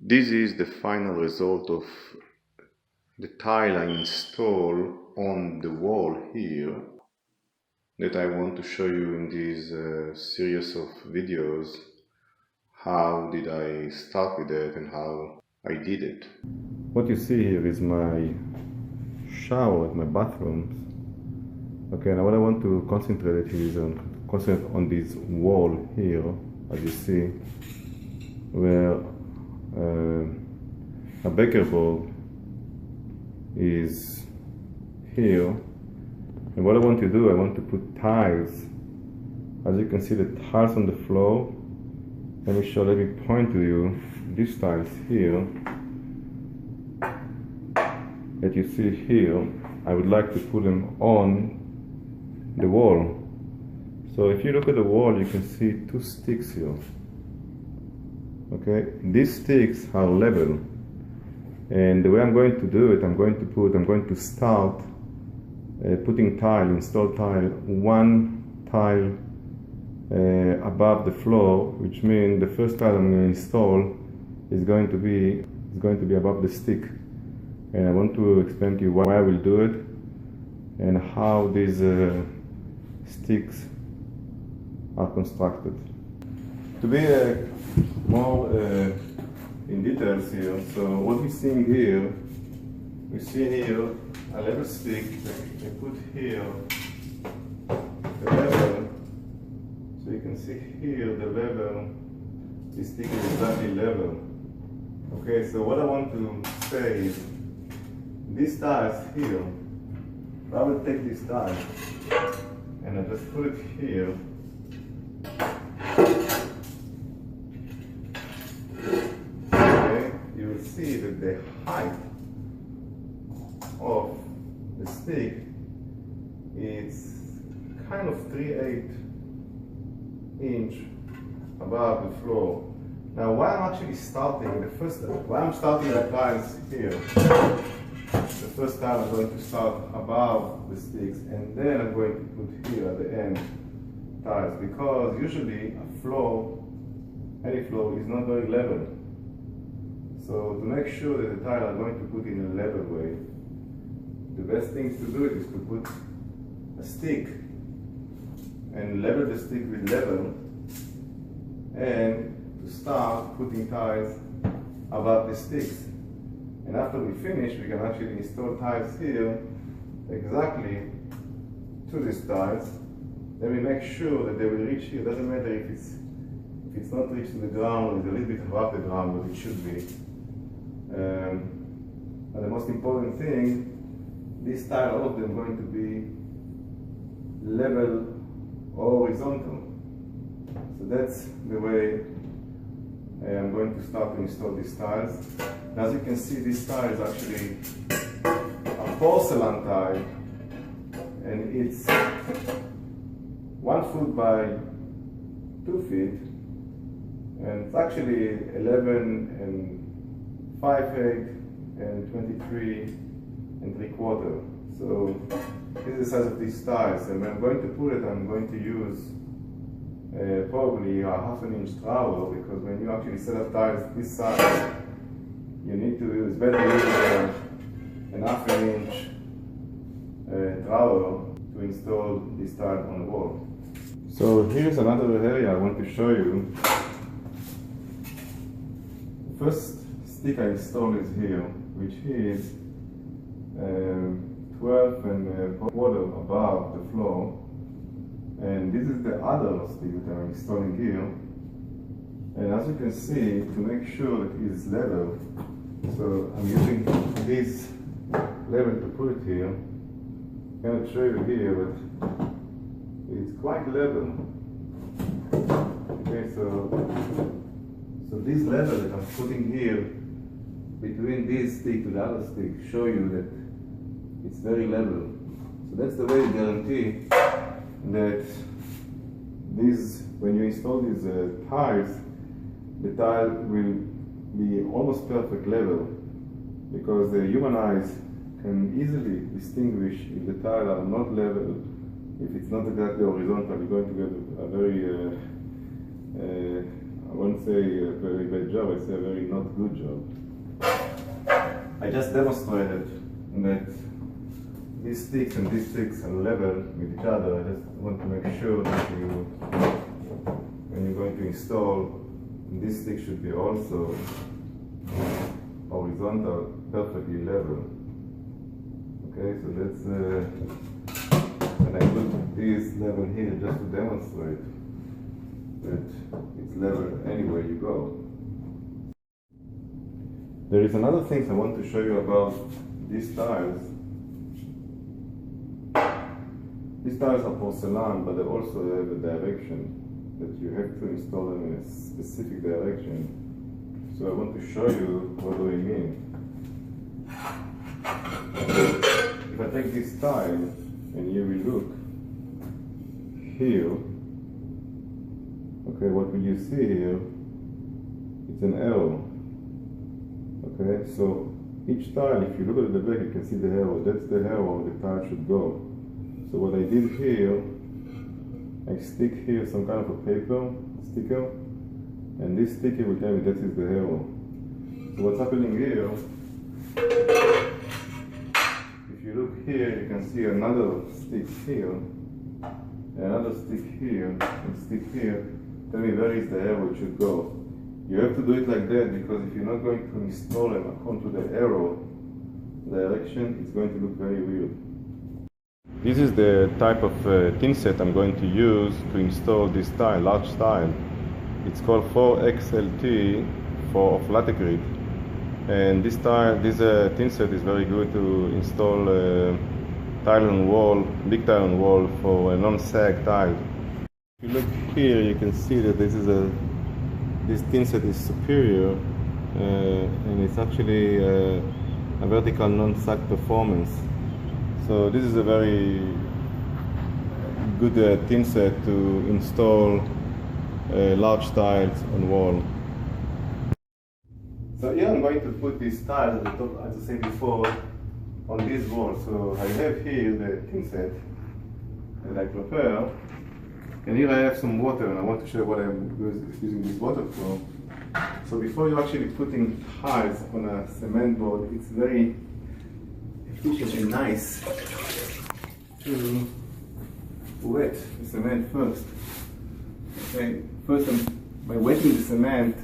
This is the final result of the tile I install on the wall here that I want to show you in this series of videos. How did I start with it and how I did it. What you see here is my shower at my bathroom. Okay, now what I want to concentrate is on this wall here, as you see, where a baker board is here. And what I want to do, I want to put tiles. As you can see, the tiles on the floor. Let me point to you these tiles here that you see here. I would like to put them on the wall. So if you look at the wall, you can see two sticks here. Okay, these sticks are level, and the way I'm going to do it, I'm going to start putting install tile, one tile above the floor, which means the first tile I'm going to install is going to be above the stick. And I want to explain to you why I will do it and how these sticks are constructed. To be more in details here, so what we're seeing here, we see here a level stick that I put here, the level. So you can see here the level, this stick is exactly level. Okay, so what I want to say is, these tiles here, I will take this tile and I just put it here. Okay, you will see that the height of the stick is kind of 3/8 inch above the floor. Now, why I'm actually starting why I'm starting the tiles here. The first tile I'm going to start above the sticks, and then I'm going to put here at the end tiles, because usually any floor is not very level. So to make sure that the tile are going to put in a level way, the best thing to do it is to put a stick and level the stick with level, and to start putting tiles above the sticks. And after we finish, we can actually install tiles here exactly to these tiles. Then we make sure that they will reach here. Doesn't matter if it's not reached to the ground, it's a little bit above the ground, but it should be. And the most important thing, this tile, all of them, going to be level or horizontal. So that's the way I'm going to start to install these tiles. And as you can see, this tile is actually a porcelain tile, and it's 1 foot by 2 feet, and it's actually 11 and 5/8 and 23 and 3/4. So this is the size of these tiles, and when I'm going to put it, I'm going to use probably a 1/2 inch trowel, because when you actually set up tiles this size, you need to use better use an 1/2 inch trowel to install this tile on the wall. So here's another area I want to show you. The first stick I installed is here, which is 12 and 1/4 above the floor. And this is the other stick that I'm installing here. And as you can see, to make sure that it is level, so I'm using this level to put it here. I cannot show you here, but it's quite level. Okay, so this level that I'm putting here between this stick to the other stick show you that it's very level. So that's the way to guarantee that when you install these tiles, the tile will be almost perfect level, because the human eyes can easily distinguish if the tiles are not level. If it's not exactly horizontal, you're going to get a very I won't say a very bad job, I say a very not good job. I just demonstrated that these sticks and these sticks are level with each other. I just want to make sure that when you're going to install, this stick should be also horizontal, perfectly level. Okay, so that's and I put this level here just to demonstrate that it's level anywhere you go. There is another thing I want to show you about these tiles. These tiles are porcelain, but they also have a direction that you have to install them in a specific direction. So I want to show you what do I mean. If I take this tile and you will look here, okay, what will you see here? It's an arrow. Okay, so each tile, if you look at the back, you can see the arrow. That's the arrow the tile should go. So what I did here, I stick here some kind of a paper sticker, and this sticker will tell me that is the arrow. So what's happening here, if you look here, you can see another stick here, another stick here, and stick here. Tell me where is the arrow it should go. You have to do it like that because if you're not going to install them according to the arrow direction, it's going to look very weird. This is the type of thinset I'm going to use to install this tile, large tile. It's called 4XLT for latte grid. And this thinset is very good to install tile on wall, big tile on wall for a non-sag tile. If you look here, you can see that this thinset is superior, and it's actually a vertical non-sag performance. So this is a very good thinset to install large tiles on wall. So here I'm going to put these tiles at the top, as I said before, on this wall. So I have here the thinset that I prepare, and here I have some water, and I want to show you what I'm using this water for. So before you're actually putting tiles on a cement board, it's very efficient and nice to wet the cement first. Okay, first by wetting the cement,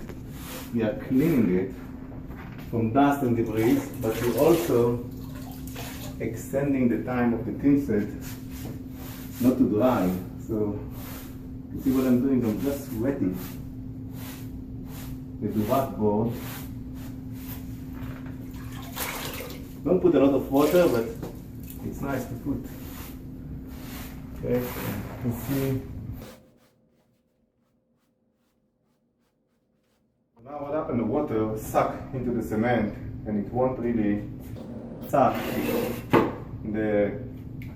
we are cleaning it from dust and debris, but we're also extending the time of the thinset not to dry. So you see what I'm doing? I'm just wetting with the wet board. Don't put a lot of water, but it's nice to put. Okay, so you can see. Now what happened, the water suck into the cement and it won't really suck the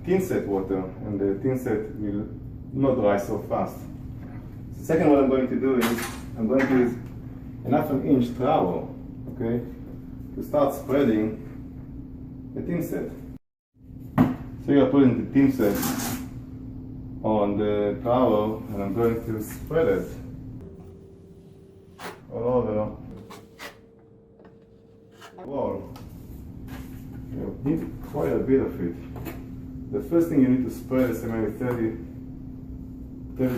thinset water, and the thinset will not dry so fast. So second, what I'm going to do is I'm going to use an 1/2 inch trowel, okay, to start spreading the thinset. So you're putting the thinset on the trowel, and I'm going to spread it all over the wall. You need quite a bit of it. The first thing you need to spread is maybe 30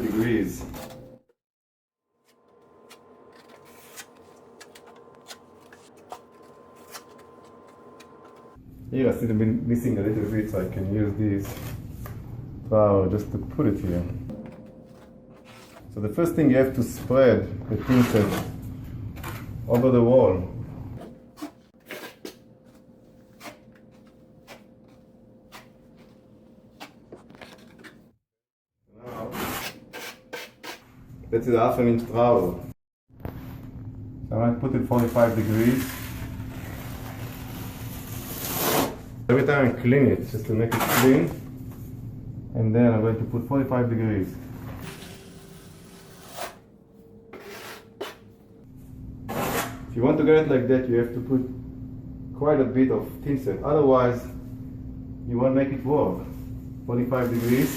degrees. Here I still been missing a little bit, so I can use this trowel just to put it here. So the first thing, you have to spread the thinset over the wall. Now, that's the 1/2 inch trowel. So I'm going to put it 45 degrees. Every time I clean it, just to make it clean, and then I'm going to put 45 degrees. If you want to get it like that, you have to put quite a bit of thinset, otherwise you won't make it work. 45 degrees.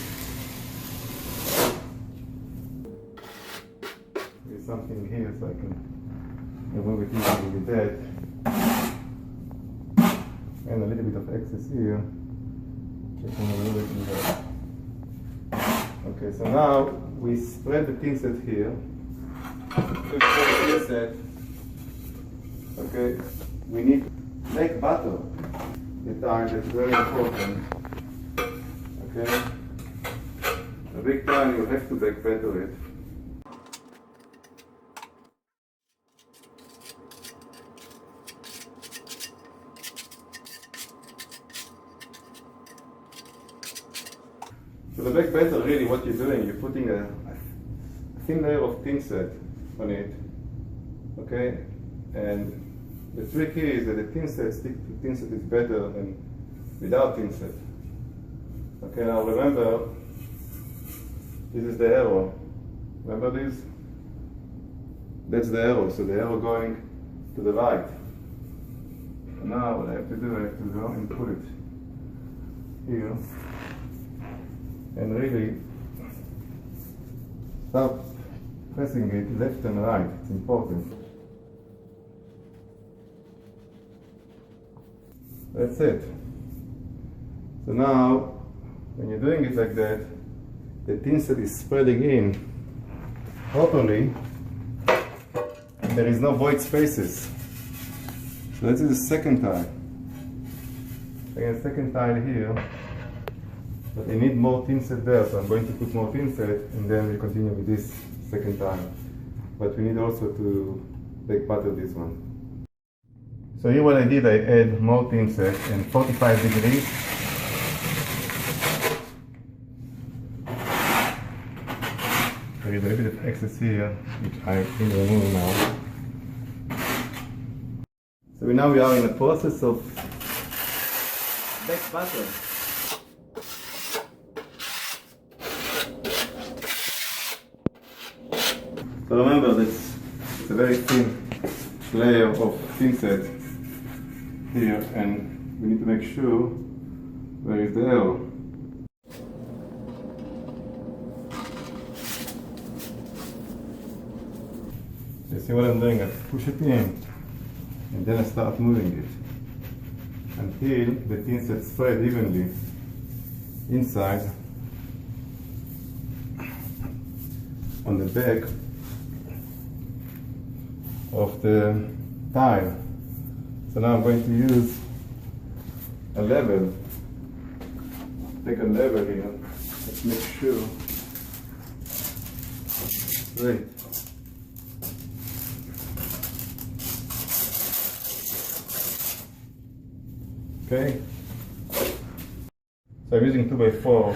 It's something here so I can remove it easily with that. And a little bit of excess here. I can remove it with that. Okay, so now we spread the thinset here. Thinset. Okay, we need to make butter. The time that's very important. Okay, a big time you have to bake better it. So the bake batter, really what you're doing, you're putting a thin layer of thinset on it, okay? And the trick here is that the thinset, stick to thinset is better than without thinset. Okay, now remember, this is the arrow. Remember this? That's the arrow, so the arrow going to the right. And now what I have to do, I have to go and put it here. And really start pressing it left and right. It's important. That's it. So now, when you're doing it like that, the thinset is spreading in properly, and there is no void spaces. So this is the second tile. Again, second tile here. But I need more thinset there, so I'm going to put more thinset, and then we continue with this second tile. But we need also to bake butter this one. So here what I did, I add more thinset and 45 degrees. There is a little bit of excess here, which I will remove now. So now we are in the process of baked butter. So remember, it's a very thin layer of thinset here, and we need to make sure where is the arrow. You see what I'm doing? I push it in, and then I start moving it until the thinset spread evenly inside on the back of the tile. So now I'm going to use a level. Take a level here. Let's make sure. Right. Okay. So I'm using 2x4.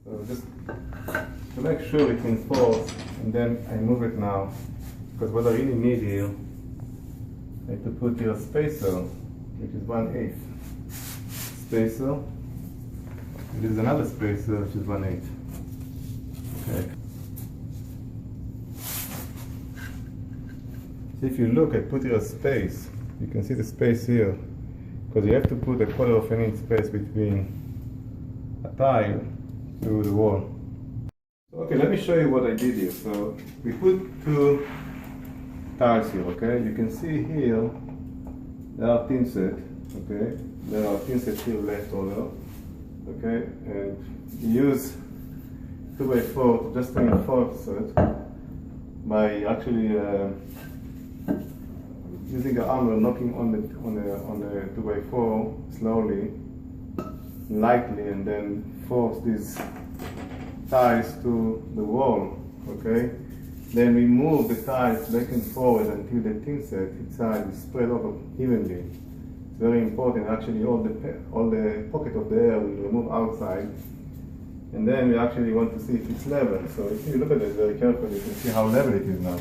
So just to make sure it reinforces, and then I move it now, because what I really need here, I have to put here a spacer, which is 1/8 spacer. And this is another spacer, which is 1/8. Okay. So if you look, I put here a space. You can see the space here, because you have to put a 1/4 of an inch space between a tile to the wall. Okay, let me show you what I did here. So we put two tiles here, okay? You can see here there are thinset, okay? There are thinset here left over, okay? And you use 2x4 just to reinforce it by actually using the hammer, knocking on the 2x4 slowly, lightly, and then force these tiles to the wall, okay? Then we move the tiles back and forward until the thinset inside is spread over evenly. It's very important. Actually, all the pocket of the air will remove outside, and then we actually want to see if it's level. So if you look at it very carefully, you can see how level it is now.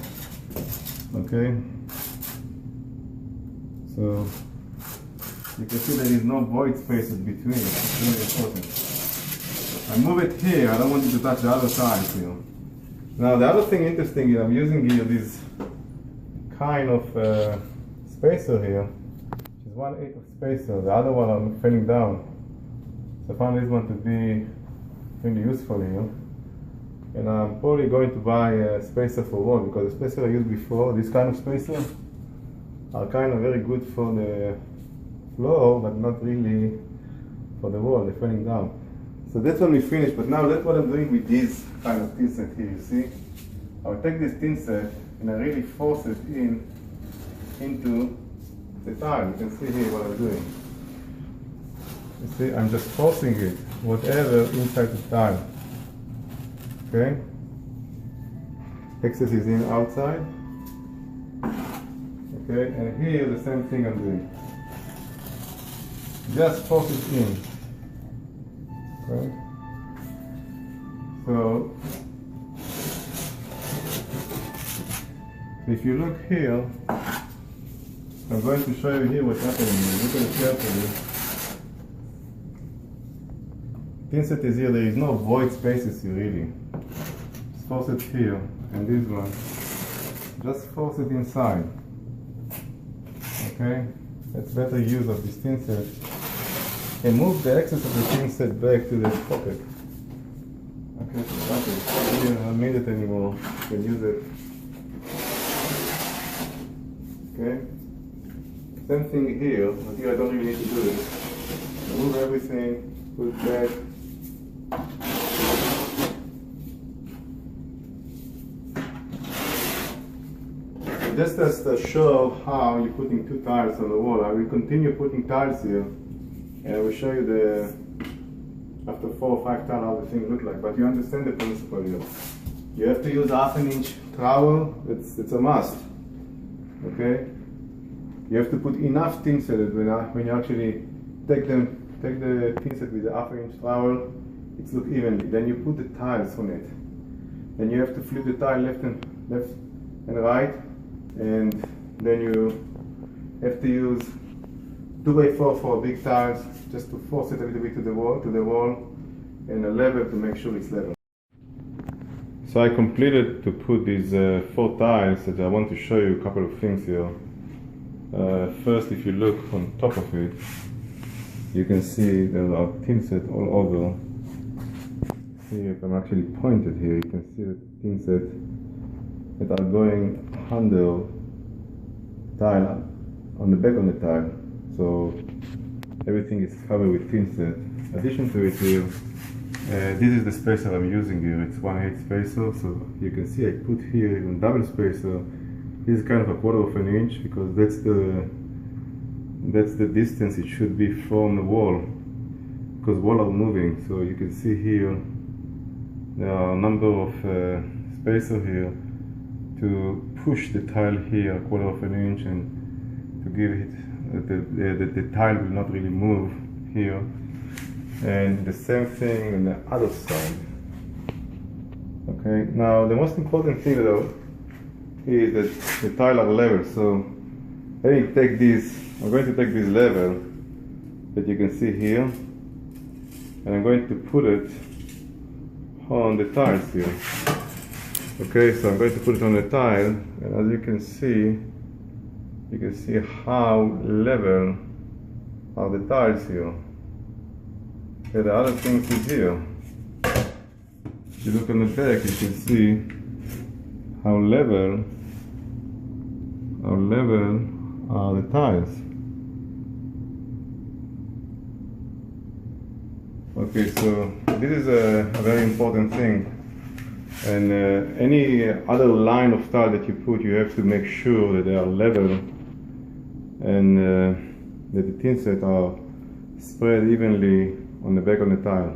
Okay. So you can see there is no void spaces between. It's very important. I move it here. I don't want you to touch the other tiles here. Now the other thing interesting is I'm using here this kind of spacer here, which is 1/8 of spacer. The other one are falling down. So I found this one to be really useful here. And I'm probably going to buy a spacer for wall, because the spacer I used before, this kind of spacer, are kind of very good for the floor, but not really for the wall. They're falling down. So that's when we finished. But now that's what I'm doing with this kind of thinset here. You see, I'll take this thinset and I really force it into the tile. You can see here what I'm doing. You see, I'm just forcing it, whatever inside the tile. Okay? Excess is in outside. Okay, and here the same thing I'm doing. Just force it in. Okay? So if you look here, I'm going to show you here what's happening here. Look at it carefully. Thinset is here, there is no void spaces here really. Just force it here, and this one. Just force it inside. Okay? That's better use of this thinset. And move the excess of the thinset back to the pocket. Okay, so that's it. You don't need it anymore. You can use it. Okay? Same thing here, but here I don't really need to do it. Remove everything, put it back. Just to show how you're putting two tiles on the wall. I will continue putting tiles here, and I will show you after 4 or 5 tiles how the thing look like. But you understand the principle here. You have to use 1/2 inch trowel. It's a must. Okay. You have to put enough thinset that when you actually take the thinset with the 1/2 inch trowel, it's look evenly. Then you put the tiles on it. Then you have to flip the tile left and right. And then you have to use 2x4 for big tiles, just to force it a little bit to the wall, and a level to make sure it's level. So I completed to put these 4 tiles, and I want to show you a couple of things here. First, if you look on top of it, you can see there are thinset all over. See, if I'm actually pointed here, you can see the thinset that are going under tile, on the back of the tile. So everything is covered with thinset. In addition to it here, this is the spacer I'm using here. It's 1/8 spacer. So you can see I put here even double spacer. This is kind of a 1/4 of an inch, because that's the distance it should be from the wall, because walls are moving. So you can see here there are a number of spacer here to push the tile here 1/4 of an inch, and to give it the tile will not really move here. And the same thing on the other side. Okay, now the most important thing though is that the tile are level. So I'm going to take this level that you can see here, and I'm going to put it on the tiles here. Okay, so I'm going to put it on the tile, and as you can see how level are the tiles here. Okay, the other things is here. If you look on the back, you can see how level are the tiles. Okay, so this is a very important thing. And any other line of tile that you put, you have to make sure that they are level, and that the thinset are spread evenly on the back of the tile.